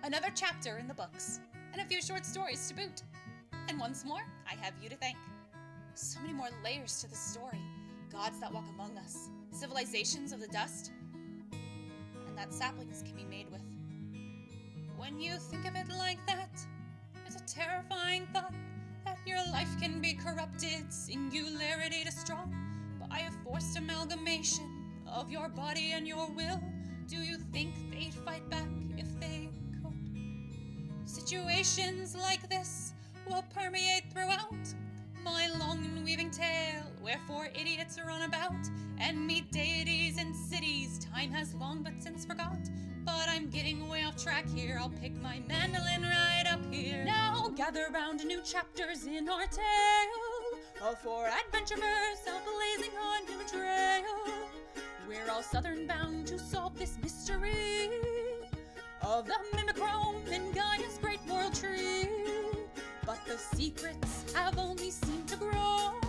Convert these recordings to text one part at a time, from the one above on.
Another chapter in the books, and a few short stories to boot. And once more, I have you to thank. So many more layers to the story. Gods that walk among us, civilizations of the dust, and that saplings can be made with. When you think of it like that, it's a terrifying thought that your life can be corrupted, singularity destroyed by a forced amalgamation of your body and your will. Do you think they'd fight back if they could? Situations like this will permeate throughout my long and weaving tale, wherefore idiots run about and meet deities in cities time has long but since forgot. But I'm getting way off track here, I'll pick my mandolin right up here. Now gather round new chapters in our tale of four adventurers out blazing on new trail. We're all southern bound to solve this mystery of the Mimicrone and Gaia's great world tree. But the secrets have only seemed to grow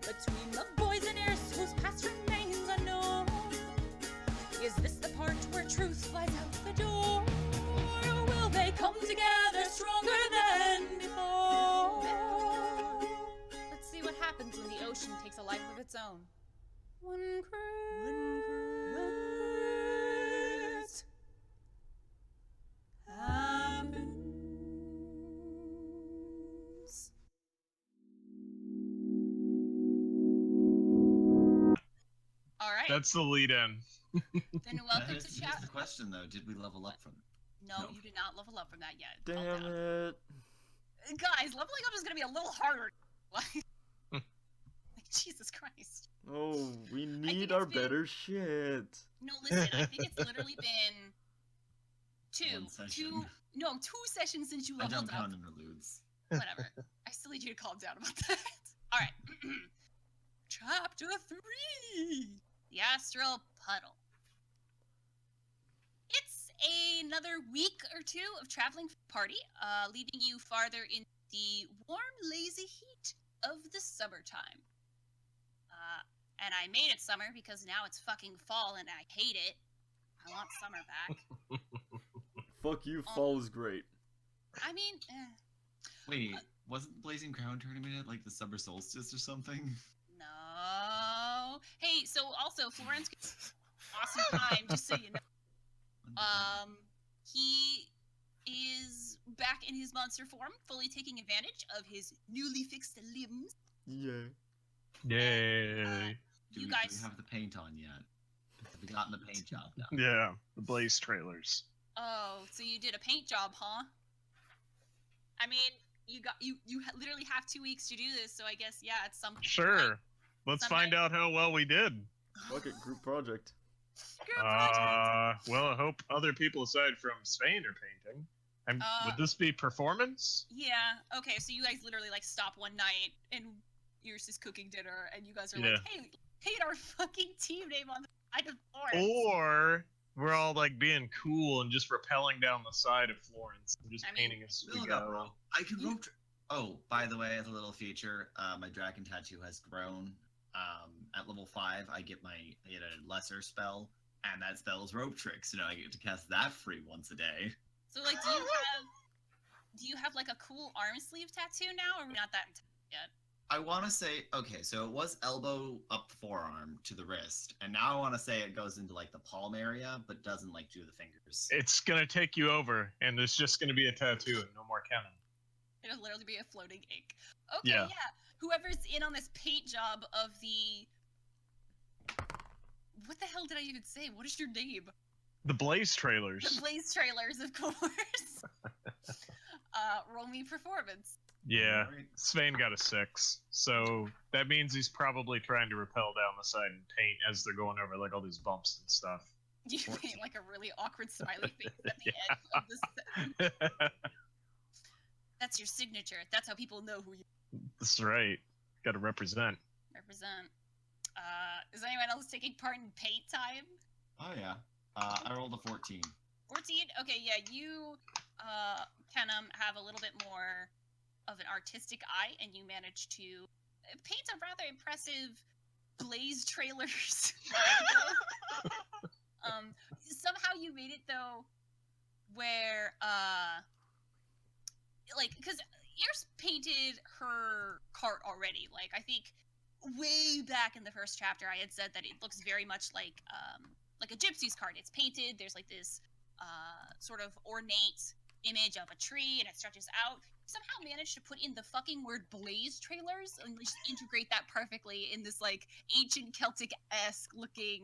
between the boys and ears whose past remains unknown. Is this the part where truth flies out the door? Or will they come together stronger than before? Let's see what happens when the ocean takes a life of its own. One crit. Happens. All right. That's the lead in. Then welcome to chat. Here's the question though: did we level up from? No, you did not level up from that yet. Damn it. Guys, leveling up is going to be a little harder. Like, Jesus Christ. Oh, we need our better shit. No, listen, I think it's literally been two sessions since you I leveled don't up. count interludes. Whatever. I still need you to calm down about that. Alright. Chapter 3. The Astral Puddle. It's another week or two of traveling party, leading you farther in the warm, lazy heat of the summertime. And I made it summer because now it's fucking fall and I hate it. I want summer back. Fuck you, fall is great. I mean, Wait, wasn't Blazing Crown tournament at like the summer solstice or something? no. Hey, so also Florence gets awesome time, just so you know. He is back in his monster form, fully taking advantage of his newly fixed limbs. Yeah. Yay. Do You we guys have the paint on yet? Have we gotten the paint job done? Yeah, the Blaze trailers. Oh, so you did a paint job, huh? I mean, you literally have 2 weeks to do this, so I guess yeah, it's something. Sure. Right? Let's find out how well we did. Fuck it, group project. Group project. Well, I hope other people aside from Svein are painting. And would this be performance? Yeah. Okay, so you guys literally like stop one night and you're just cooking dinner, and you guys are like, "Hey, paint our fucking team name on the side of Florence." Or we're all like being cool and just rappelling down the side of Florence and just painting as we go. I can rope. Oh, by the way, as a little feature, my dragon tattoo has grown. At level 5, I get a lesser spell, and that spell is rope trick. So now I get to cast that free once a day. So like, do you have like a cool arm sleeve tattoo now, or are we not that yet? I want to say, okay, so it was elbow up the forearm to the wrist, and now I want to say it goes into like the palm area, but doesn't like do the fingers. It's gonna take you over, and there's just gonna be a tattoo and no more Kennam. It'll literally be a floating ink. Okay, yeah. Whoever's in on this paint job of the... What the hell did I even say? What is your name? The Blaze trailers. The Blaze trailers, of course. Roll me performance. Yeah, Svein got a 6, so that means he's probably trying to rappel down the side and paint as they're going over like all these bumps and stuff. You paint like a really awkward smiley face at the end of the sentence. That's your signature. That's how people know who you are. That's right. Got to represent. Represent. Is anyone else taking part in paint time? Oh yeah. I rolled a 14. 14? Okay, yeah, you, Kennam, have a little bit more of an artistic eye, and you manage to paint a rather impressive Blaze trailers. Somehow you made it, though, where like, because Ears painted her cart already. Like, I think way back in the first chapter, I had said that it looks very much like a gypsy's cart. It's painted. There's like this sort of ornate image of a tree, and it stretches out. Somehow managed to put in the fucking word blaze trailers and just integrate that perfectly in this like ancient Celtic-esque looking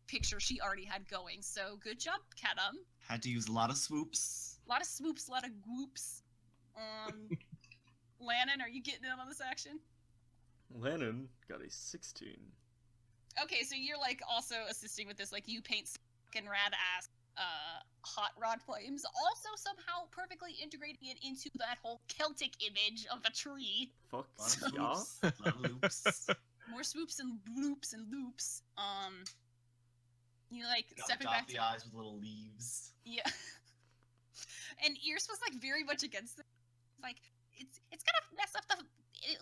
picture she already had going. So good job, Kennam. Had to use a lot of swoops. A lot of swoops, a lot of whoops. Lannon, are you getting in on this action? Lannon got a 16. Okay, so you're like also assisting with this, like you paint fucking rad ass hot rod flames, also somehow perfectly integrating it into that whole Celtic image of a tree. Fuck A yeah. lot of loops. More swoops and loops and loops. You like Gotta stepping dot back the to eyes with little leaves. yeah. And Ears was like very much against it. Like it's gonna mess up the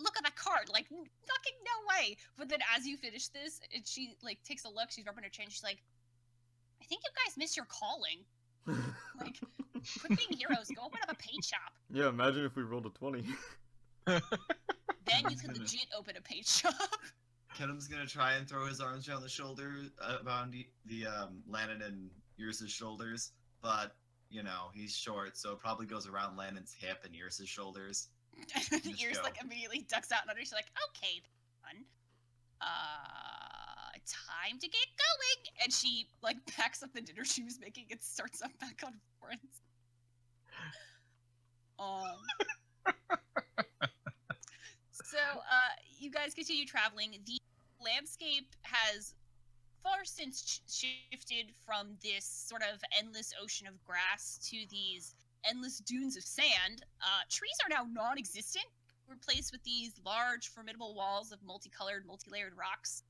look at the card. Like fucking no way. But then as you finish this, and she like takes a look. She's rubbing her chin. She's like, I think you guys missed your calling. Like, quit being heroes. Go open up a paint shop. Yeah, imagine if we rolled a 20. Then you could legit open a paint shop. Kennam's gonna try and throw his arms around the shoulder, around the Lannon and Yrsa's shoulders, but you know he's short, so it probably goes around Lannon's hip and Yrsa's shoulders. Ears go. like immediately ducks out and under. She's like, okay, fun. Time to get going. And she like packs up the dinner she was making and starts up back on Florence. So you guys continue traveling. The landscape has far since shifted from this sort of endless ocean of grass to these endless dunes of sand. Trees are now non-existent, replaced with these large, formidable walls of multicolored, multi-layered rocks,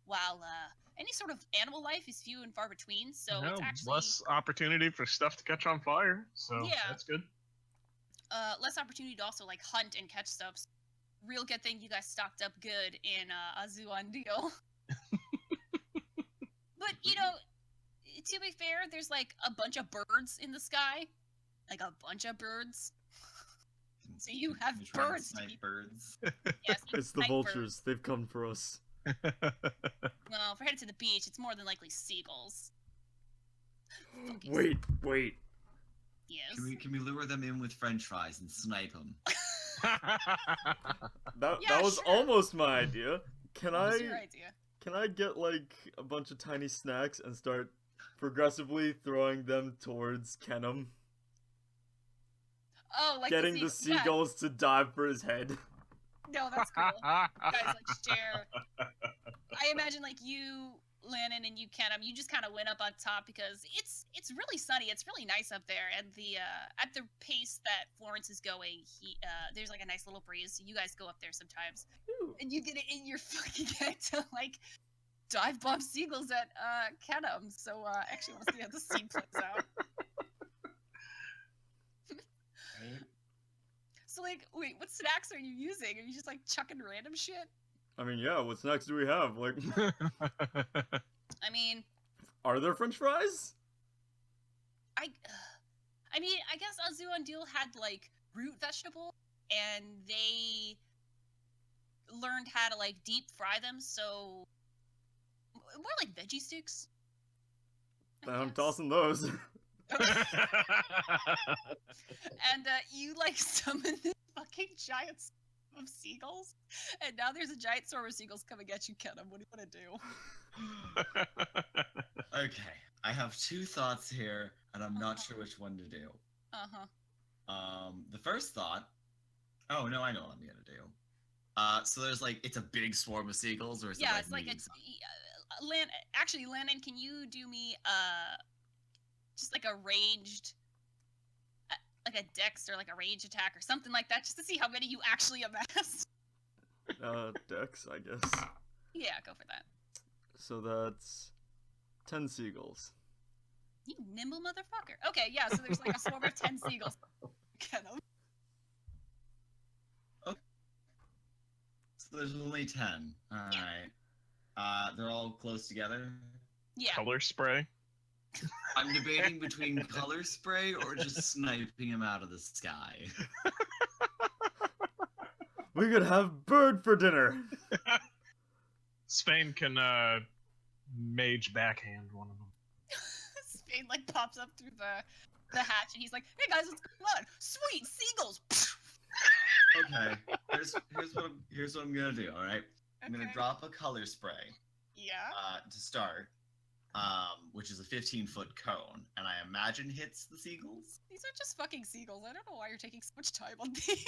while any sort of animal life is few and far between. So it's actually less opportunity for stuff to catch on fire. So Yeah. that's good. less opportunity to also like hunt and catch stuff. So, real good thing you guys stocked up good in Azuan Deal. But you know, to be fair, there's like a bunch of birds in the sky, like a bunch of birds. So you have You're trying to birds to snipe be- birds. Yes, you It's the snipe vultures. birds. They've come for us. Well, if we're headed to the beach, it's more than likely seagulls. Fucking Wait. Yes. Can we lure them in with French fries and snipe them? That Yeah, was sure. almost my idea. Can What was I your idea? can I get like a bunch of tiny snacks and start progressively throwing them towards Kennam, Oh, like getting the sea- yeah, seagulls to dive for his head? no, that's cool. You guys like share. I imagine like you, Lannon, and you, Kennam, you just kind of went up on top because it's really sunny. It's really nice up there, and the at the pace that Florence is going, there's like a nice little breeze. So you guys go up there sometimes, Ooh. and you get it in your fucking head to like dive bomb seagulls at Kennam. So I actually want to see how the scene plays out. So like, wait, what snacks are you using? Are you just like chucking random shit? I mean, yeah. What snacks do we have? Like, I mean, are there French fries? I mean, I guess Azuan Deal had like root vegetable, and they learned how to like deep fry them, so more like veggie sticks. I I'm guess. tossing those. And you like summon this fucking giant swarm of seagulls, and now there's a giant swarm of seagulls coming at you, Kennam. What do you want to do? Okay, I have two thoughts here, and I'm not sure which one to do. The first thought. Oh no, I know what I'm gonna do. So there's like it's a big swarm of seagulls, or is Yeah, it it's like medium it's size? Actually, Lannon, can you do me just like a ranged, like a dex or like a range attack or something like that, just to see how many you actually amassed? Dex, I guess. Yeah, go for that. So that's 10 seagulls. You nimble motherfucker. Okay, yeah, so there's like a swarm of 10 seagulls. Kennam. So there's only 10. All right. They're all close together. Yeah. Color spray. I'm debating between color spray or just sniping him out of the sky. We could have bird for dinner. Svein can mage backhand one of them. Svein like pops up through the hatch and he's like, "Hey guys, what's going on? Sweet seagulls." Okay, here's what I'm gonna do. All right, I'm gonna Okay. drop a color spray Yeah. to start, which is a 15-foot cone, and I imagine hits the seagulls. These are just fucking seagulls. I don't know why you're taking so much time on these.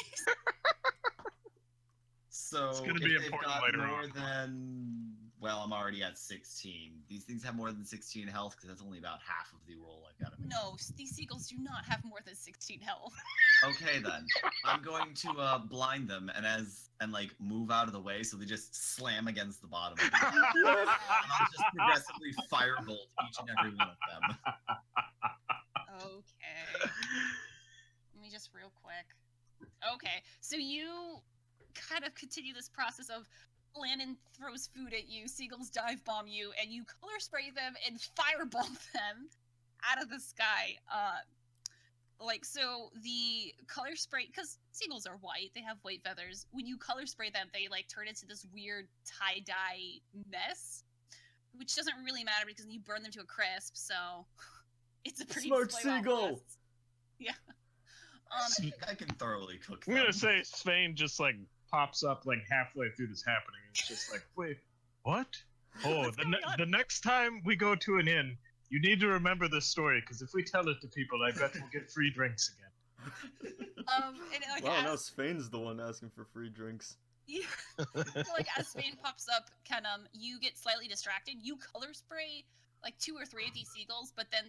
So It's gonna if be they've important got later more on. than, well, I'm already at 16. These things have more than 16 health because that's only about half of the roll I've got to make. No, these seagulls do not have more than 16 health. Okay then, I'm going to blind them and like move out of the way so they just slam against the bottom. Of the and I'll just progressively firebolt each and every one of them. Okay. Let me just real quick. Okay, so you kind of continue this process of Lannon throws food at you, seagulls dive bomb you, and you color spray them and fireball them out of the sky. So the color spray, because seagulls are white, they have white feathers. When you color spray them, they like turn into this weird tie-dye mess, which doesn't really matter because you burn them to a crisp. So it's a pretty Smart display of all seagull. this. Yeah. I think I can thoroughly cook I'm them. gonna say Svein just like pops up like halfway through this happening. It's just like, wait, what? Oh, What's going on? the next time we go to an inn, you need to remember this story because if we tell it to people, I bet we'll get free drinks again. And like Wow, now as, Svein's the one asking for free drinks. yeah, so, like as Svein pops up, Kennam, you get slightly distracted. You color spray like 2 or 3 of these seagulls, but then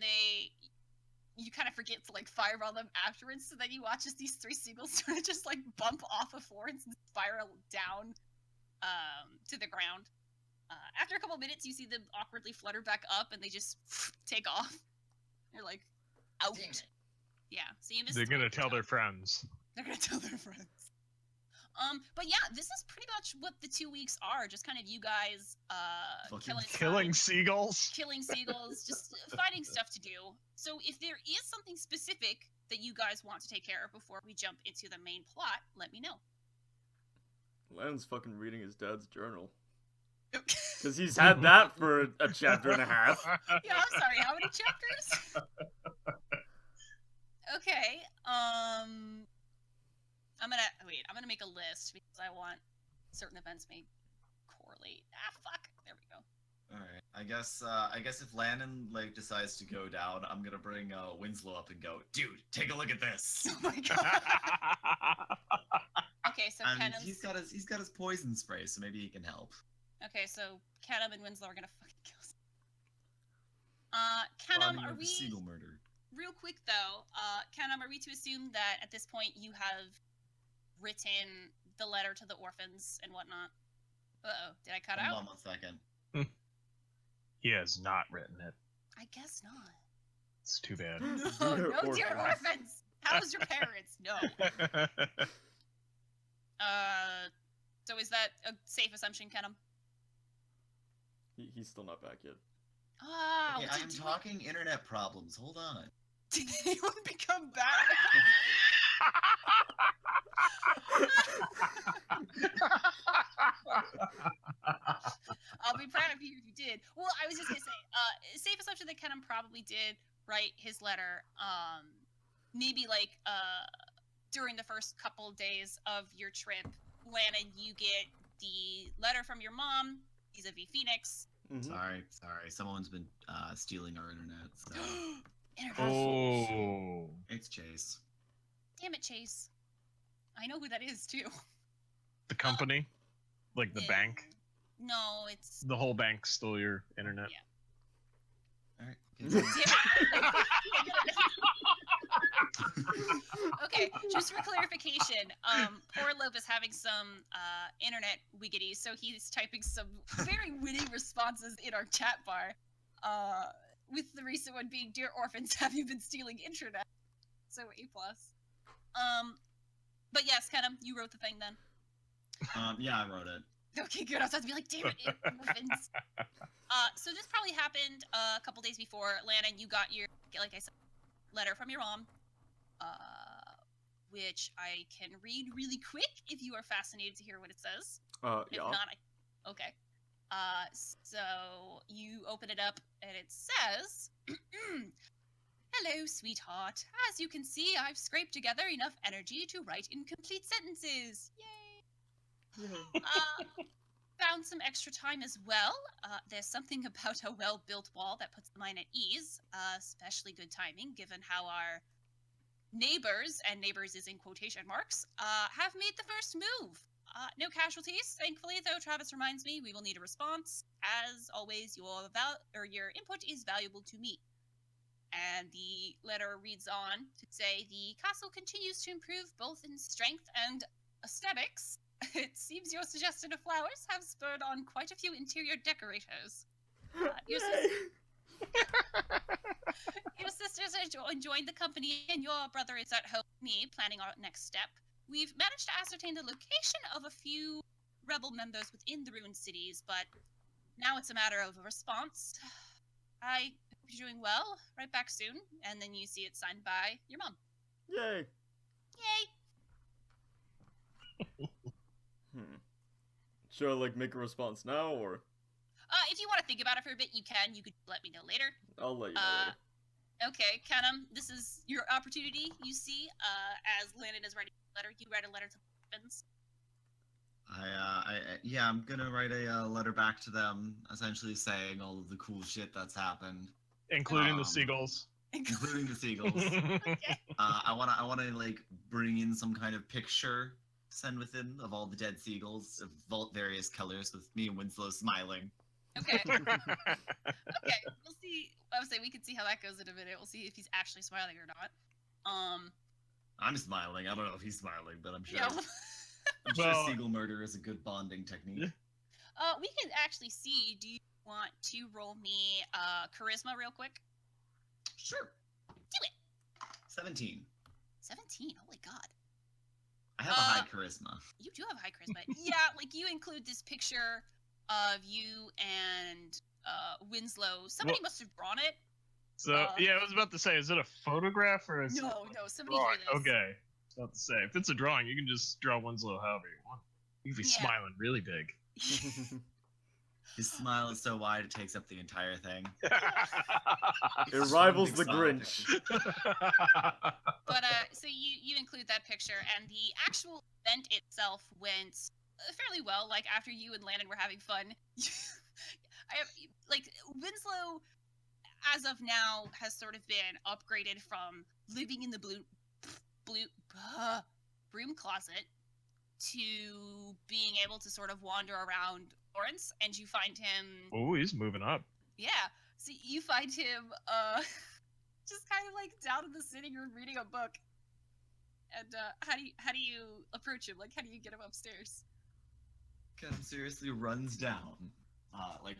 you kind of forget to like fireball them afterwards. So then you watch as these 3 seagulls sort of just like bump off of Florence and spiral down to the ground. After a couple minutes, you see them awkwardly flutter back up, and they just take off. They're like out. Damn it. Yeah, so you missed. They're 3 gonna of tell them. their friends. They're gonna tell their friends. But yeah, this is pretty much what the 2 weeks are. Just kind of you guys, Fucking Killing time, seagulls. killing seagulls, just finding stuff to do. So if there is something specific that you guys want to take care of before we jump into the main plot, let me know. Lannon's fucking reading his dad's journal. Because he's had that for a chapter and a half. Yeah, I'm sorry. How many chapters? Okay. I'm gonna make a list because I want certain events may correlate. Fuck. There we go. All right. I guess if Lannon like decides to go down, I'm gonna bring Winslow up and go, dude, take a look at this. Oh my god. Okay, so And Kennam's... he's got his poison spray, so maybe he can help. Okay, so Kennam and Winslow are gonna fucking kill us. Plotting Kennam, are of we... Seagull murder. Real quick though, Kennam, are we to assume that at this point you have written the letter to the orphans and whatnot? Uh-oh, did I cut Hold out? on 1 second. He has not written it. I guess not. It's too bad. No, Dear no, dear orphans. orphans! How's your parents? No. So is that a safe assumption, Kennam? He's still not back yet. Ah, Okay, I am talking internet problems. Hold on. Did anyone become bad? I'll be proud of you if you did. Well, I was just gonna say, safe assumption that Kennam probably did write his letter. Maybe like during the first couple days of your trip, Lannon, you get the letter from your mom vis-a-vis Phoenix. Mhm. Sorry. Someone's been stealing our internet. So Internet. Oh. it's Chase. Damn it, Chase. I know who that is too. The company? Like the Yeah. bank? No, it's The whole bank stole your internet. Yeah. All right. Damn it. Okay, just for clarification, poor Lobe is having some internet wiggities, so he's typing some very witty responses in our chat bar. With the recent one being, "Dear orphans, have you been stealing internet?" So A+. But yes, Kennam, you wrote the thing then. Yeah, I wrote it. Okay, good. I was about to be like, damn it, muffins. So this probably happened a couple days before. Lannon, you got your, like I said, letter from your mom, which I can read really quick if you are fascinated to hear what it says. If Yeah. not, okay. So you open it up and it says, "Hello, sweetheart. As you can see, I've scraped together enough energy to write incomplete sentences. Yay! Found some extra time as well. There's something about a well-built wall that puts the mind at ease. Especially good timing, given how our neighbors, and neighbors is in quotation marks, have made the first move. No casualties, thankfully, though Travis reminds me we will need a response. As always, your input is valuable to me." And the letter reads on to say, "The castle continues to improve both in strength and aesthetics. It seems your suggestion of flowers have spurred on quite a few interior decorators. Your sisters are enjoying the company, and your brother is at home with me, planning our next step. We've managed to ascertain the location of a few rebel members within the ruined cities, but now it's a matter of a response. I hope you're doing well. Right back soon." And then you see it signed by your mom. Yay. Yay! Should I like make a response now, or If you want to think about it for a bit, you can. You could let me know later. I'll let you know later. Okay, Kennam, this is your opportunity. You see, as Lannon is writing a letter, you write a letter to the Dolphins. I'm gonna write a letter back to them, essentially saying all of the cool shit that's happened, Including the seagulls. including the seagulls. Okay. I wanna like bring in some kind of picture, send within of all the dead seagulls of various colors, with me and Winslow smiling. Okay. Okay, we'll see. I would say we can see how that goes in a minute. We'll see if he's actually smiling or not. I'm smiling. I don't know if he's smiling, but I'm sure. Yeah. I'm sure seagull murder is a good bonding technique. We can actually see. Do you want to roll me charisma real quick? Sure. Do it. 17. 17. Holy God. I have a high charisma. You do have high charisma. Yeah, like you include this picture of you and Winslow. Somebody must have drawn it. So yeah, I was about to say, is it a photograph or is No, somebody drawing? drew this. Okay. I was about to say, if it's a drawing, you can just draw Winslow however you want. You can be smiling really big. His smile is so wide it takes up the entire thing. It rivals the Grinch. But so you include that picture, and the actual event itself went fairly well. Like after you and Lannon were having fun, like Winslow, as of now, has sort of been upgraded from living in the broom closet to being able to sort of wander around Lawrence, and you find him. Oh, he's moving up. Yeah, so you find him just kind of like down in the sitting room reading a book. And how do you approach him? Like, how do you get him upstairs? Kennam seriously runs down,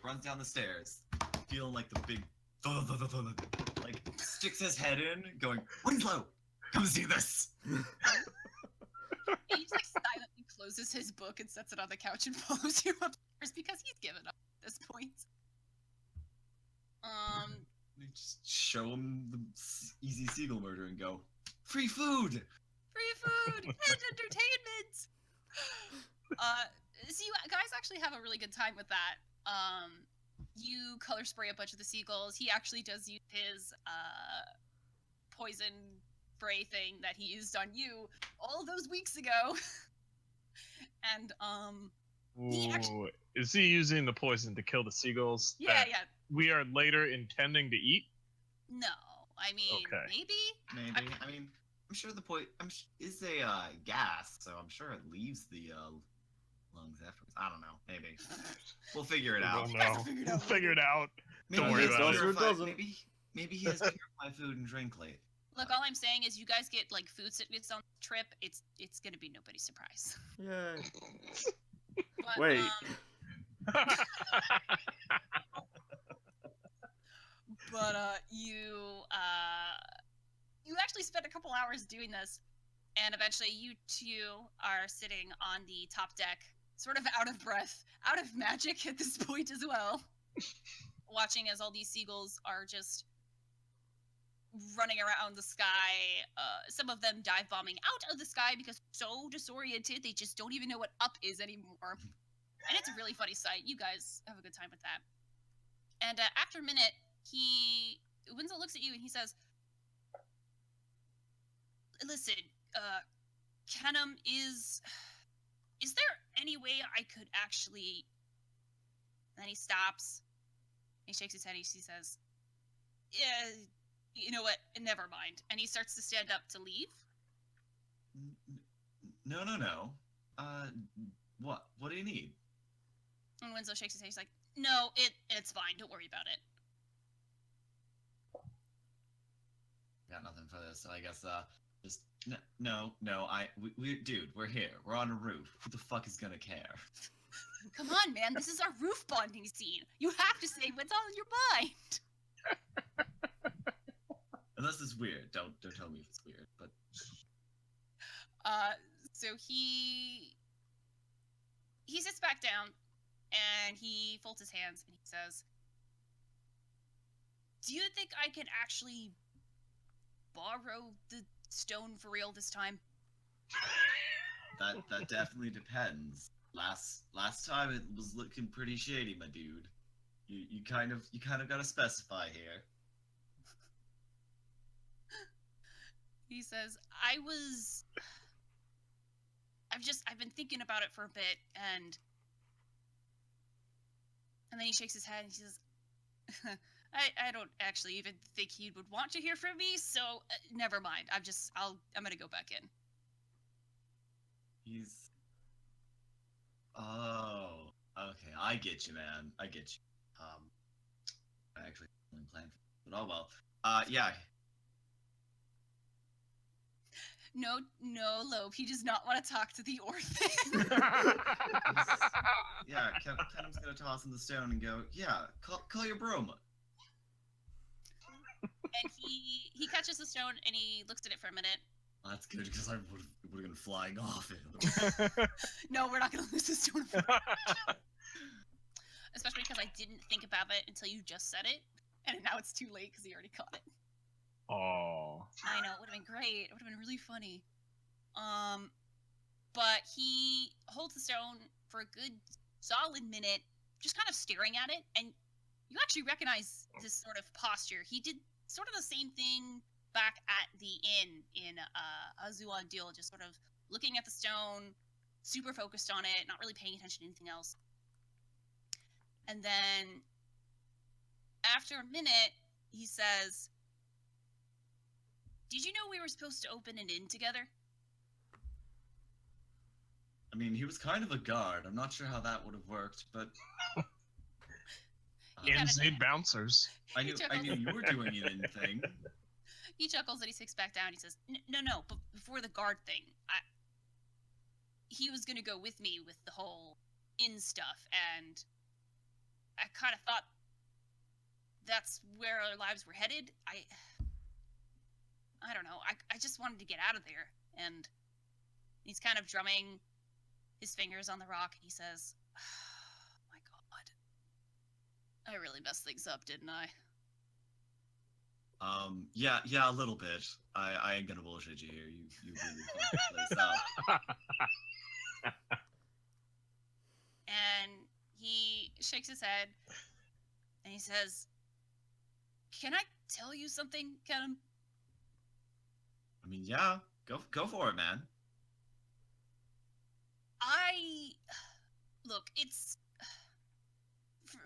runs down the stairs, feeling like the big like sticks his head in, going, "Winslow, come see this." He just like silently closes his book and sets it on the couch and follows you upstairs because he's given up at this point. You just show him the easy seagull murder and go, "Free food! Free food and entertainment!" So you guys actually have a really good time with that. You color spray a bunch of the seagulls. He actually does use his poison spray thing that he used on you all those weeks ago. And Ooh, is he using the poison to kill the seagulls? Yeah. We are later intending to eat? No, I mean, Okay. maybe. I mean, I'm sure the is a gas, so I'm sure it leaves the lungs afterwards. I don't know. Maybe we'll figure it out. We'll figure it out. Maybe Don't worry he has about it. purified- Maybe he has purified food and drink late. Look, all I'm saying is you guys get like food sickness on the trip. It's gonna be nobody's surprise. Yay. But, Wait. But you actually spent a couple hours doing this, and eventually you two are sitting on the top deck sort of out of breath, out of magic at this point as well, watching as all these seagulls are just running around the sky. Some of them dive bombing out of the sky because they're so disoriented they just don't even know what up is anymore. And it's a really funny sight. You guys have a good time with that. And after a minute, Winslow looks at you and he says, "Listen, Kennam, is there any way I could actually..." And then he stops. He shakes his head. He says, "Yeah, you know what? Never mind." And he starts to stand up to leave. No. What? What do you need? And Winslow shakes his head. He's like, "No, it's fine. Don't worry about it." Got nothing for this. So I guess just no. Dude, we're here. We're on a roof. Who the fuck is gonna care? Come on, man. This is our roof bonding scene. You have to say what's on your mind. Unless it's weird. Don't tell me if it's weird. But so he sits back down and he folds his hands and he says, "Do you think I can actually borrow the stone for real this time?" that definitely depends. Last time it was looking pretty shady, my dude. You kind of gotta specify here. He says, I've been thinking about it for a bit, and then he shakes his head and he says, I don't actually even think he would want to hear from me, so never mind. I'm gonna go back in. Oh, okay. I get you, man. I get you. I actually didn't plan for it, but oh well. Yeah. No, Lobe. He does not want to talk to the orphan. Yeah, Kennam's gonna toss him the stone and go, yeah, call your broma. And he catches the stone and he looks at it for a minute. Well, that's good because I would have been flying off it. No, we're not going to lose the stone. Especially because I didn't think about it until you just said it, and now it's too late because he already caught it. Oh. I know, it would have been great. It would have been really funny. But he holds the stone for a good solid minute, just kind of staring at it, and you actually recognize this sort of posture. He did sort of the same thing back at the inn in Azuan Deal, just sort of looking at the stone, super focused on it, not really paying attention to anything else. And then, after a minute, he says, "Did you know we were supposed to open an inn together?" I mean, he was kind of a guard. I'm not sure how that would have worked, but... Inns need bouncers. I knew you were doing an inn thing. He chuckles and he sits back down. He says, No, but before the guard thing, he was going to go with me with the whole inn stuff, and I kind of thought that's where our lives were headed. I don't know. I just wanted to get out of there, and he's kind of drumming his fingers on the rock, and he says, "Oh, my God. I really messed things up, didn't I?" Yeah, a little bit. I ain't gonna bullshit you here. You really fucked the place up. And he shakes his head, and he says, "Can I tell you something, Kennam?" I mean, yeah, go for it, man. Look, it's...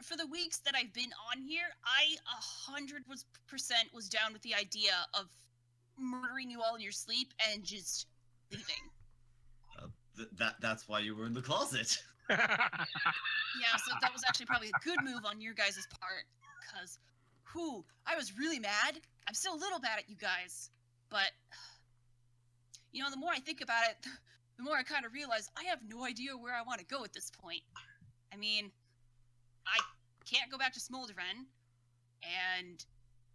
For the weeks that I've been on here, I 100% was down with the idea of murdering you all in your sleep and just leaving. That's why you were in the closet. Yeah, so that was actually probably a good move on your guys' part, because, I was really mad. I'm still a little mad at you guys, but, the more I think about it, the more I kind of realize I have no idea where I want to go at this point. I mean, I can't go back to Smolderen, and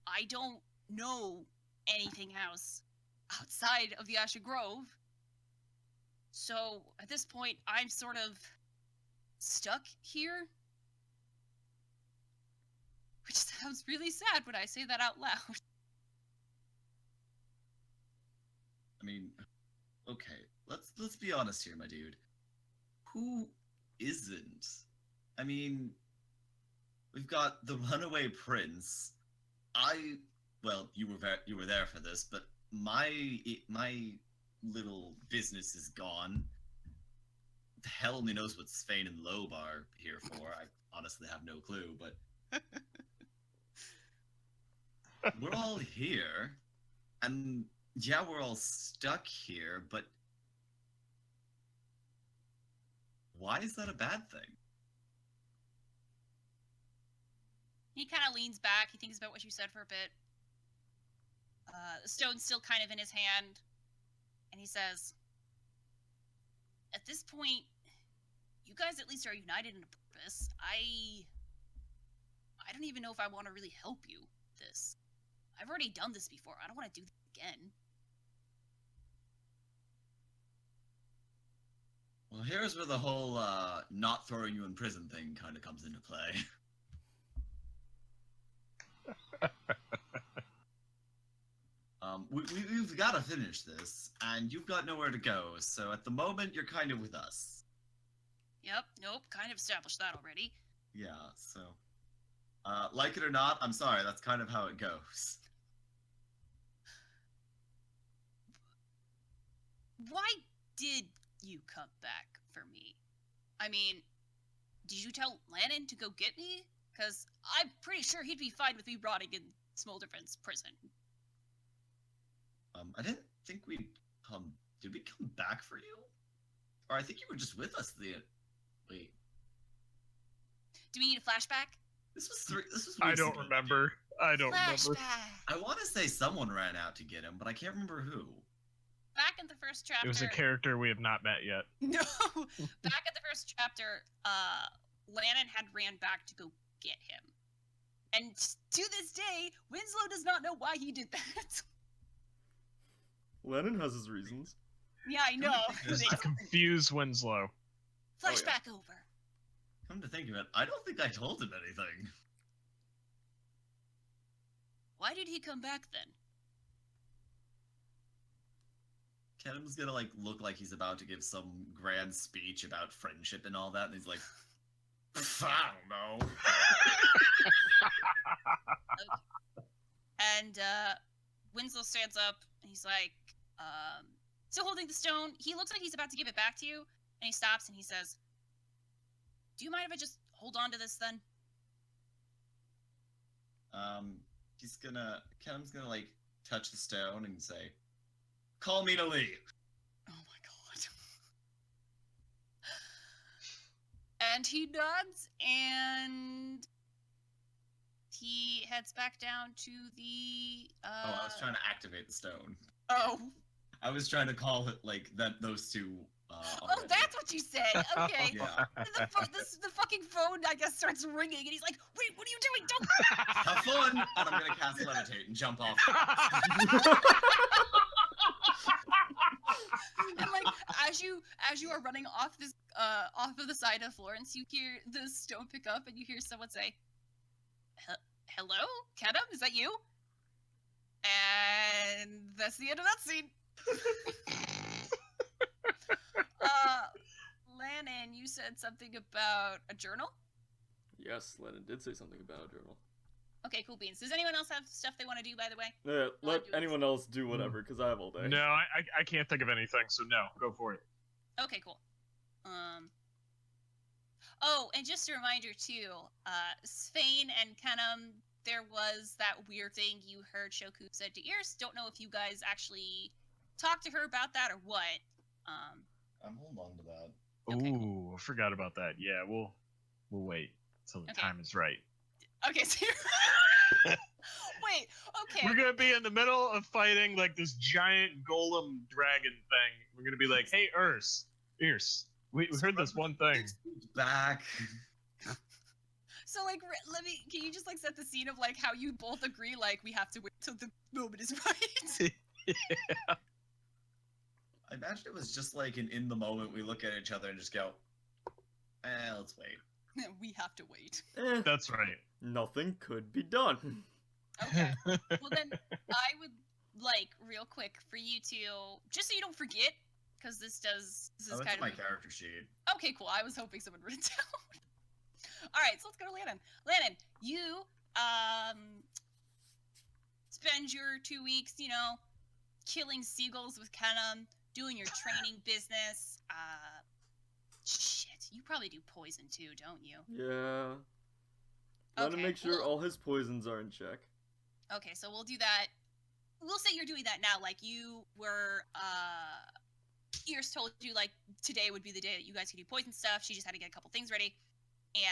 I don't know anything else outside of the Asher Grove. So, at this point, I'm sort of stuck here. Which sounds really sad when I say that out loud. I mean, okay, let's be honest here, my dude. Who isn't? I mean, we've got the runaway prince. Well, you were there for this, but my little business is gone. The hell only knows what Svein and Lobe are here for. I honestly have no clue, but we're all here, and yeah, we're all stuck here, but why is that a bad thing? He kind of leans back. He thinks about what you said for a bit. The stone's still kind of in his hand. And he says, at this point, you guys at least are united in a purpose. I don't even know if I want to really help you with this. I've already done this before. I don't want to do this again. Well, here's where the whole not throwing you in prison thing kind of comes into play. We've got to finish this, and you've got nowhere to go, so at the moment, you're kind of with us. Yep, nope, kind of established that already. Yeah, so... like it or not, I'm sorry, that's kind of how it goes. Why did you come back for me? I mean, did you tell Lannon to go get me? Because I'm pretty sure he'd be fine with me rotting in Smoldervan's prison. I didn't think we'd come... Did we come back for you? Or I think you were just with us Wait. Do we need a flashback? This was I weeks don't ago. remember. I don't remember. Flashback! I want to say someone ran out to get him, but I can't remember who. Back in the first chapter... It was a character we have not met yet. No! Back in the first chapter, Lannon had ran back to go get him. And to this day, Winslow does not know why he did that. Lannon has his reasons. Yeah, I know. Just to confuse Winslow. Flashback over. Come to think of it, I don't think I told him anything. Why did he come back then? Kennam's gonna, like, look like he's about to give some grand speech about friendship and all that, and he's like, I don't know. And, Winslow stands up, and he's like, still holding the stone. He looks like he's about to give it back to you, and he stops, and he says, do you mind if I just hold on to this, then? Kennam's gonna, like, touch the stone and say, call me to Lee. Oh my god. And he nods, and he heads back down to the, Oh, I was trying to activate the stone. Oh. I was trying to call it, like, those two, Oh, already. that's what you said. Okay. Yeah. The fucking phone, I guess, starts ringing, and he's like, wait, what are you doing? Don't... Have fun! And I'm gonna cast Levitate and jump off. And, like, as you are running off this, off of the side of Florence, you hear the stone pick up, and you hear someone say, hello? Kennam, is that you? And that's the end of that scene. Lannon, you said something about a journal? Yes, Lannon did say something about a journal. Okay, cool beans. Does anyone else have stuff they want to do, by the way? Let anyone else do whatever, because I have all day. No, I can't think of anything, so no, go for it. Okay, cool. Oh, and just a reminder, too, Svein and Kennam, there was that weird thing you heard Shoku said to ears. Don't know if you guys actually talked to her about that or what. I'm holding on to that. Okay, Ooh, I forgot about that. Yeah, we'll wait till the Okay. time is right. Okay, so wait, okay. We're gonna be in the middle of fighting like this giant golem dragon thing. We're gonna be like, hey, Urs, we heard this one thing. Back. So, like, can you just, like, set the scene of, like, how you both agree, like, we have to wait till the moment is right? Yeah. I imagine it was just like in the moment we look at each other and just go, Let's wait. We have to wait. That's right. Nothing could be done. Okay. Well then, I would like real quick for you to, just so you don't forget, because this is It's kind my of. character sheet. Okay, cool. I was hoping someone wrote it down. All right, so let's go to Lannon. Lannon, you spend your 2 weeks, killing seagulls with Kennam, doing your training business. Shit, you probably do poison too, don't you? Yeah. Let him make sure all his poisons are in check. Okay, so we'll do that. We'll say you're doing that now. Like, you were, Ears told you, like, today would be the day that you guys could do poison stuff. She just had to get a couple things ready.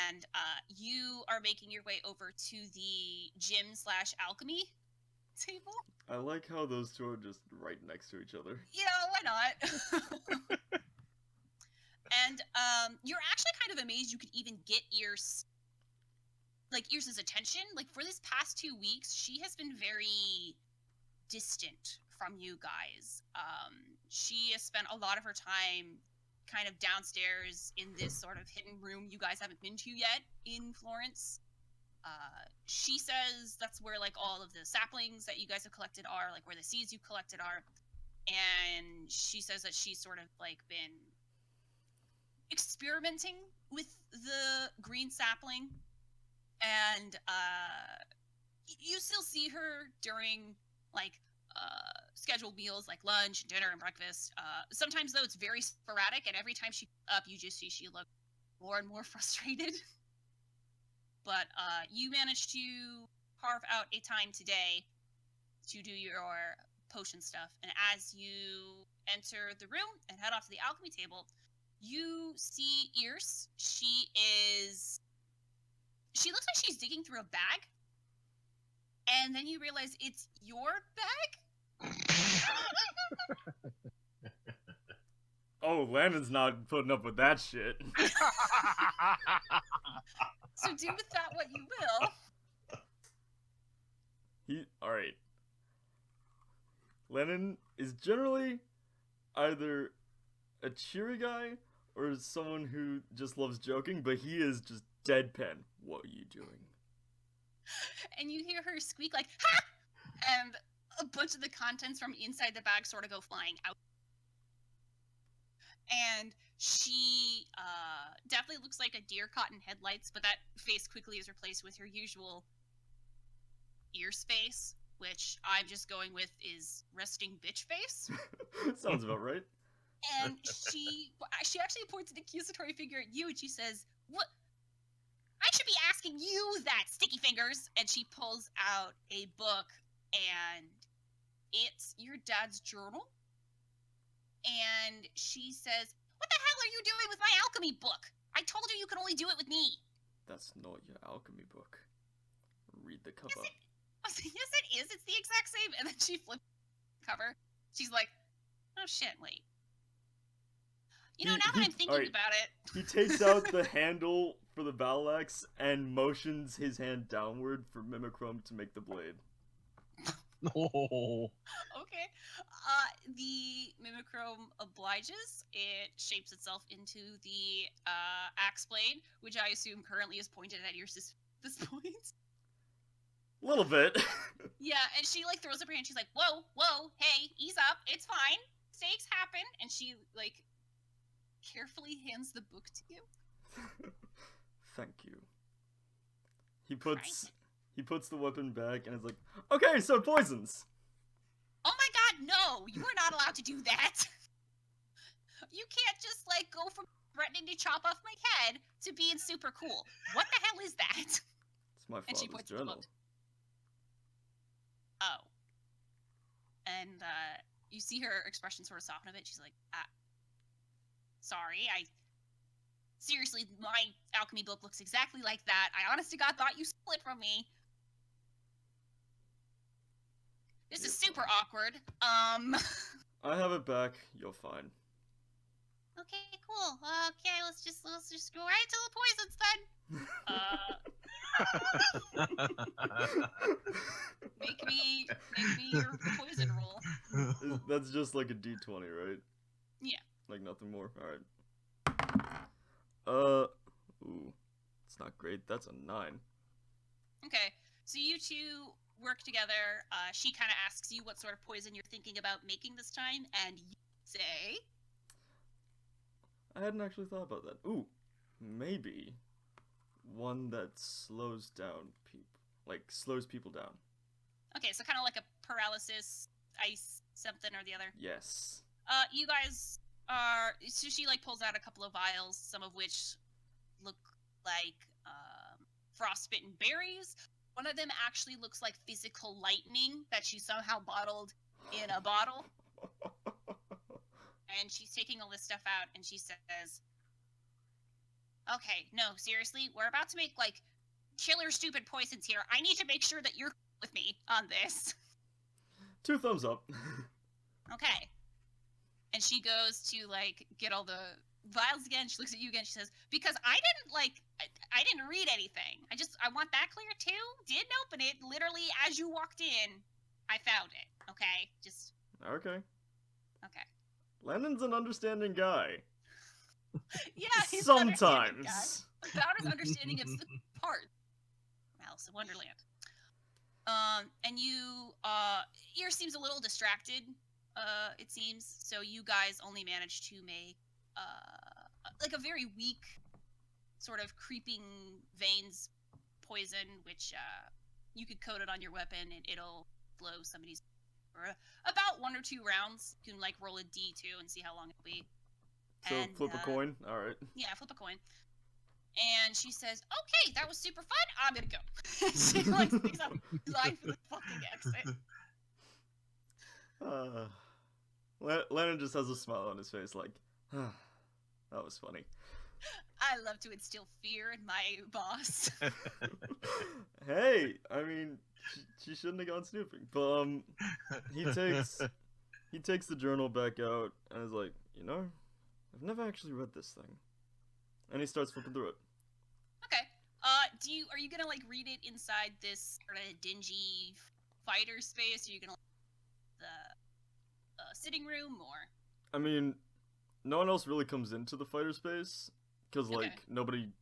And, you are making your way over to the gym/alchemy table. I like how those two are just right next to each other. Why not? And, you're actually kind of amazed you could even get Ears' attention. Like, for this past 2 weeks, she has been very distant from you guys. She has spent a lot of her time kind of downstairs in this sort of hidden room you guys haven't been to yet in Florence. She says that's where, like, all of the saplings that you guys have collected are, like, where the seeds you collected are. And she says that she's sort of, like, been experimenting with the green sapling. And, you still see her during, like, scheduled meals like lunch, dinner, and breakfast. Sometimes, though, it's very sporadic, and every time she up, you just see she look more and more frustrated. But you managed to carve out a time today to do your potion stuff. And as you enter the room and head off to the alchemy table, you see Ears. She looks like she's digging through a bag. And then you realize it's your bag? Oh, Lannon's not putting up with that shit. So do with that what you will. Alright. Lannon is generally either a cheery guy or someone who just loves joking, but he is just deadpan. What are you doing? And you hear her squeak like, ha! And a bunch of the contents from inside the bag sort of go flying out. And she definitely looks like a deer caught in headlights, but that face quickly is replaced with her usual Ears face, which I'm just going with is resting bitch face. Sounds about right. And she actually points an accusatory finger at you, and she says, "What? I should be asking you that, Sticky Fingers." And she pulls out a book, and it's your dad's journal. And she says, "What the hell are you doing with my alchemy book? I told you could only do it with me." That's not your alchemy book. Read the cover. Yes, it is. It's the exact same. And then she flips the cover. She's like, "Oh shit, wait. Now that I'm thinking about it." He takes out the handle for the battle axe and motions his hand downward for Mimichrome to make the blade. Oh. Okay. The Mimichrome obliges. It shapes itself into the axe blade, which I assume currently is pointed at Ears at this point. A little bit. Yeah, and she like throws up her hand. She's like, "Whoa, hey, ease up. It's fine. Mistakes happen." And she like carefully hands the book to you. Thank you. He puts the weapon back and is like, "Okay, so poisons." Oh my god, no! You are not allowed to do that! You can't just, like, go from threatening to chop off my head to being super cool. What the hell is that? It's my And she father's points to the journal. book. Oh. And, you see her expression sort of soften a bit. She's like, sorry, seriously, my alchemy book looks exactly like that. I honest to God thought you stole it from me. This is super awkward. I have it back. You're fine. Okay, cool. Okay, let's just go right to the poisons then. Make me your poison roll. That's just like a D20, right? Yeah. Like nothing more. All right. Ooh, it's not great. That's a 9. Okay, so you two work together. She kind of asks you what sort of poison you're thinking about making this time, and you say, I hadn't actually thought about that. Ooh, maybe one that slows down people. Like, slows people down. okay, so kind of like a paralysis, ice, something or the other. Yes. You guys are. So she like pulls out a couple of vials, some of which look like frostbitten berries. One of them actually looks like physical lightning that she somehow bottled in a bottle. And she's taking all this stuff out, and she says, "Okay, no, seriously, we're about to make like killer stupid poisons here. I need to make sure that you're with me on this." 2 thumbs up. Okay. And she goes to like get all the vials again. She looks at you again. She says, "Because I didn't read anything. I want that clear too. Didn't open it. Literally as you walked in, I found it. Okay, just Okay. okay. Lannon's an understanding guy. Yeah, he's an understanding Sometimes. guy. About his understanding of the part. Alice in Wonderland. And you, ear seems a little distracted. It seems so. You guys only managed to make like a very weak, sort of creeping veins poison, which you could coat it on your weapon and it'll blow somebody's for about 1 or 2 rounds. You can like roll a D2 and see how long it'll be. So And, flip a coin. All right. Yeah, flip a coin. And she says, "Okay, that was super fun. I'm gonna go." She like sticks up line for the fucking exit. Lannon just has a smile on his face, like, that was funny. I love to instill fear in my boss. Hey, I mean, she shouldn't have gone snooping. But he takes the journal back out and is like, I've never actually read this thing. And he starts flipping through it. Okay. Are you gonna like read it inside this sort of dingy fighter space? Or are you gonna the sitting room or? I mean, no one else really comes into the fighter space because like nobody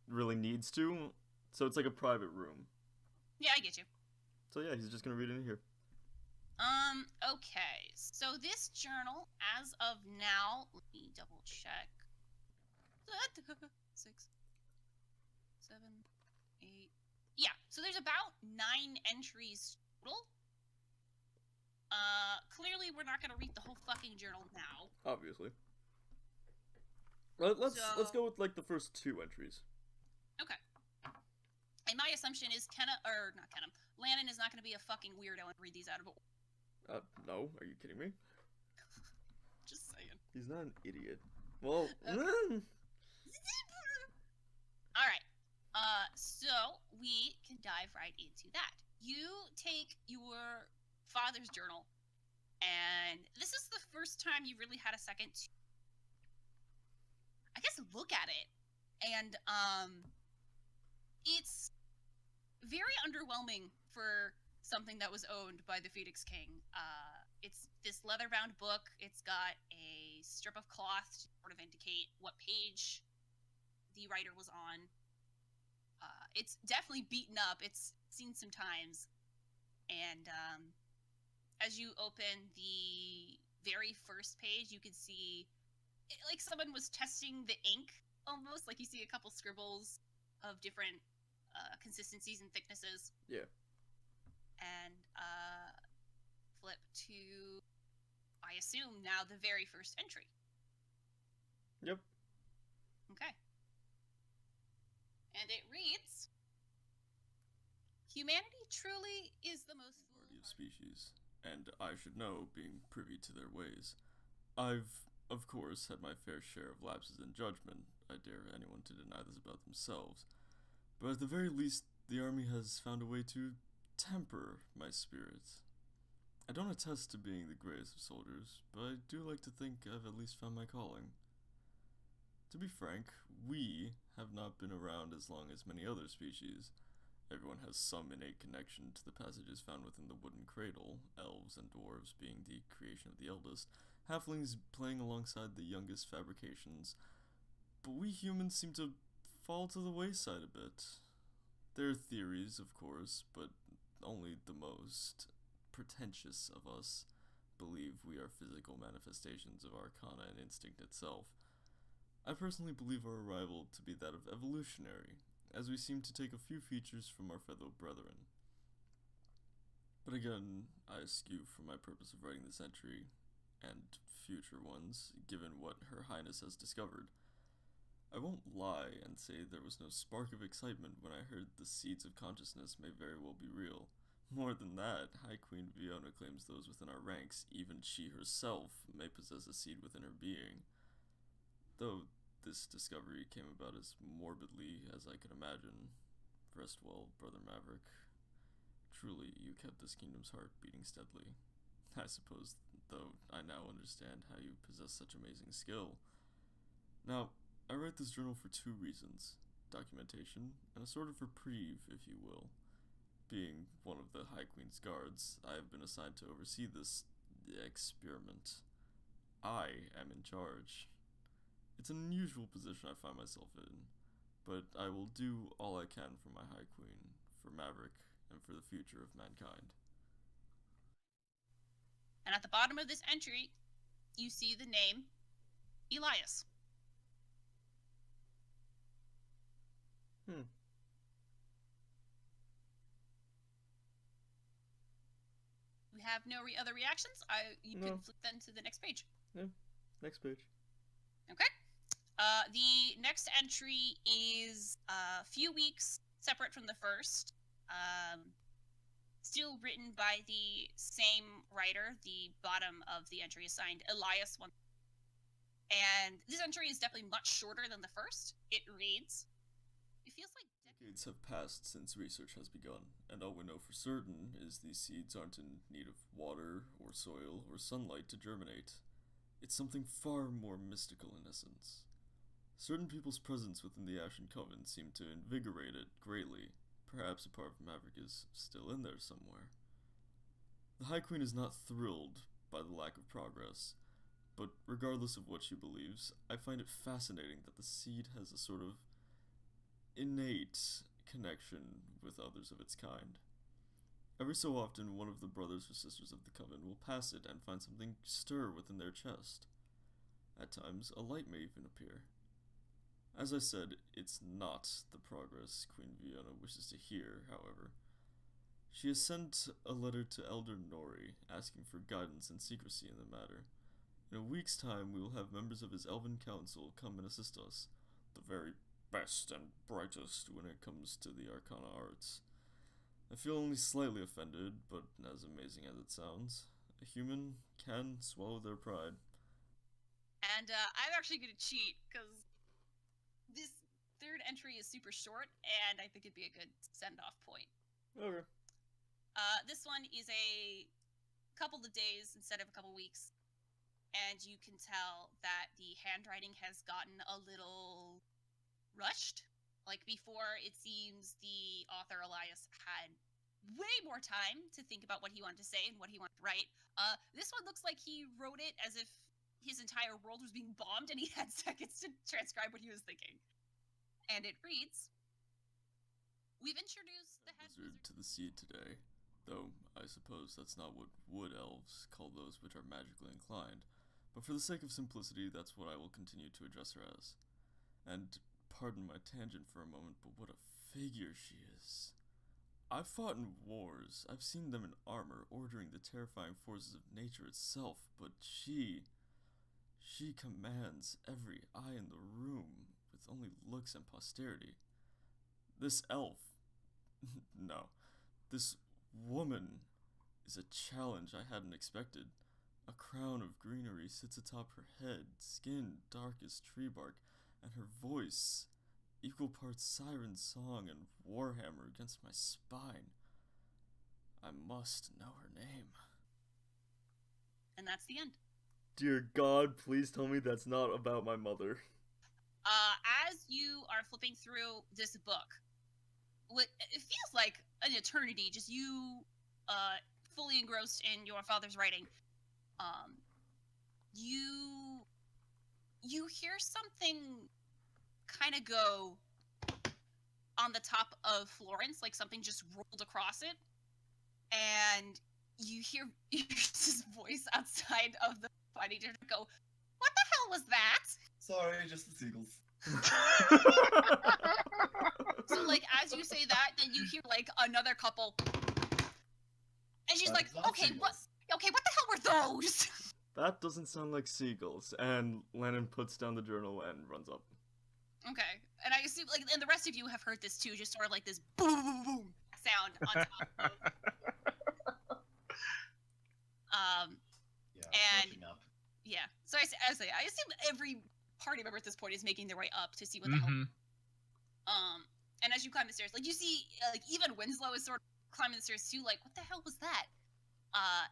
really needs to. So it's like a private room. Yeah, I get you. So yeah, he's just gonna read it in here. Okay. So this journal, as of now, let me double check. 6, 7, 8. Yeah, so there's about 9 entries total. Clearly we're not gonna read the whole fucking journal now. Obviously. Let's go with like the first 2 entries. Okay. And my assumption is Lannon is not gonna be a fucking weirdo and read these out of order. No, are you kidding me? Just saying. He's not an idiot. Well, Okay. Alright. So we can dive right into that. You take your father's journal, and this is the first time you really had a second to, I guess, look at it. And it's very underwhelming for something that was owned by the Phoenix King. It's this leather-bound book. It's got a strip of cloth to sort of indicate what page the writer was on. It's definitely beaten up. It's seen some times. And as you open the very first page, you can see like someone was testing the ink almost. Like you see a couple scribbles of different consistencies and thicknesses. Yeah. And flip to, I assume, now the very first entry. Yep. Okay. And it reads, "Humanity truly is the most Party of species, and I should know, being privy to their ways. I've, of course, had my fair share of lapses in judgment. I dare anyone to deny this about themselves. But at the very least, the army has found a way to temper my spirits. I don't attest to being the greatest of soldiers, but I do like to think I've at least found my calling. To be frank, we have not been around as long as many other species. Everyone has some innate connection to the passages found within the wooden cradle, elves and dwarves being the creation of the eldest, halflings playing alongside the youngest fabrications. But we humans seem to fall to the wayside a bit. There are theories, of course, but only the most pretentious of us believe we are physical manifestations of arcana and instinct itself. I personally believe our arrival to be that of evolutionary, as we seem to take a few features from our fellow brethren. But again, I eschew from my purpose of writing this entry, and future ones, given what Her Highness has discovered. I won't lie and say there was no spark of excitement when I heard the seeds of consciousness may very well be real. More than that, High Queen Fiona claims those within our ranks, even she herself, may possess a seed within her being. Though this discovery came about as morbidly as I could imagine. Rest well, Brother Maverick. Truly, you kept this kingdom's heart beating steadily. I suppose, though, I now understand how you possess such amazing skill. Now, I write this journal for two reasons: documentation, and a sort of reprieve, if you will. Being one of the High Queen's guards, I have been assigned to oversee this experiment. I am in charge. It's an unusual position I find myself in, but I will do all I can for my High Queen, for Maverick, and for the future of mankind. And at the bottom of this entry, you see the name Elias. We have no other reactions. You No. can flip then to the next page. Next page. Okay. The next entry is a few weeks separate from the first. Still written by the same writer. The bottom of the entry is signed Elias. And this entry is definitely much shorter than the first. It reads, "It feels like Decades have passed since research has begun, and all we know for certain is these seeds aren't in need of water, or soil, or sunlight to germinate. It's something far more mystical in essence. Certain people's presence within the Ashen Coven seem to invigorate it greatly. Perhaps a part of Maverick is still in there somewhere. The High Queen is not thrilled by the lack of progress, but regardless of what she believes, I find it fascinating that the seed has a sort of innate connection with others of its kind. Every so often, one of the brothers or sisters of the Coven will pass it and find something stir within their chest. At times, a light may even appear. As I said, it's not the progress Queen Fiona wishes to hear, however. She has sent a letter to Elder Nori, asking for guidance and secrecy in the matter. In a week's time, we will have members of his Elven Council come and assist us, the very best and brightest when it comes to the Arcana arts. I feel only slightly offended, but as amazing as it sounds, a human can swallow their pride." And I'm actually going to cheat because this third entry is super short, and I think it'd be a good send-off point. Okay. This one is a couple of days instead of a couple weeks, and you can tell that the handwriting has gotten a little rushed. Like before, it seems the author Elias had way more time to think about what he wanted to say and what he wanted to write. This one looks like he wrote it as if his entire world was being bombed and he had seconds to transcribe what he was thinking. And it reads, "We've introduced the head Wizard to the seed today, though I suppose that's not what wood elves call those which are magically inclined, but for the sake of simplicity, that's what I will continue to address her as. And pardon my tangent for a moment, but what a figure she is. I've fought in wars, I've seen them in armor, ordering the terrifying forces of nature itself, but she commands every eye in the room with only looks and posterity. This elf, no, this woman is a challenge I hadn't expected. A crown of greenery sits atop her head, skin dark as tree bark, and her voice, equal parts siren song and warhammer against my spine. I must know her name." And that's the end. Dear God, please tell me that's not about my mother. As you are flipping through this book, what it feels like an eternity, just you fully engrossed in your father's writing, you hear something kind of go on the top of Florence, like something just rolled across it, and you hear this voice outside of the fighting to go, "What the hell was that?" Sorry, just the seagulls. So, like, as you say that, then you hear, like, another couple. And she's like, okay, what the hell were those? That doesn't sound like seagulls. And Lannon puts down the journal and runs up. Okay. And I assume, like, and the rest of you have heard this too, just sort of like this boom, boom, boom sound on top of. And rushing up. yeah. So I assume every party member at this point is making their way up to see what the hell. And as you climb the stairs, like, you see, like, even Winslow is sort of climbing the stairs too, like, what the hell was that?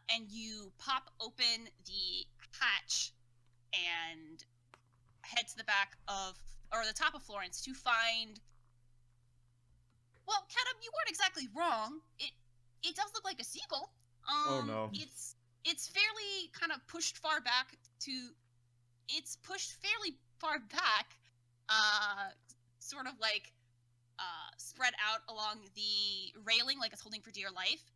And you pop open the hatch and head to the back of, or the top of Florence to find, well, Kennam, you weren't exactly wrong. It does look like a seagull. Oh no. It's fairly kind of pushed fairly far back, sort of like, spread out along the railing like it's holding for dear life.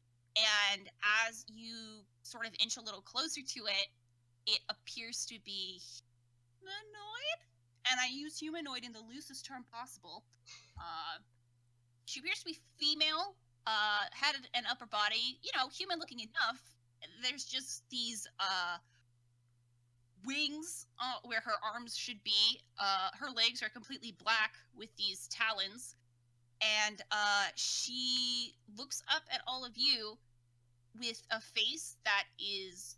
And as you sort of inch a little closer to it, it appears to be humanoid. And I use humanoid in the loosest term possible. She appears to be female, had an upper body, human looking enough. There's just these wings where her arms should be. Her legs are completely black with these talons. And she looks up at all of you with a face that is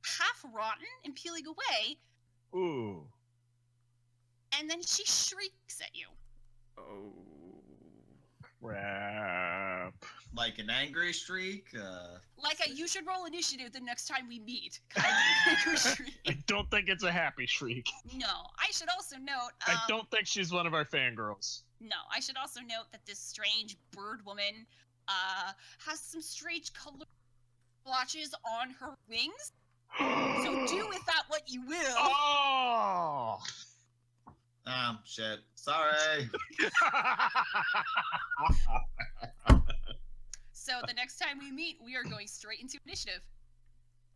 half rotten and peeling away. Ooh. And then she shrieks at you. Oh. Crap. Like an angry streak? Like a you should roll initiative the next time we meet kind of angry shriek. I don't think it's a happy shriek. No. I should also note... I don't think she's one of our fangirls. No. I should also note that this strange bird woman has some strange color blotches on her wings. So do with that what you will. Oh! Shit. Sorry. So the next time we meet, we are going straight into initiative.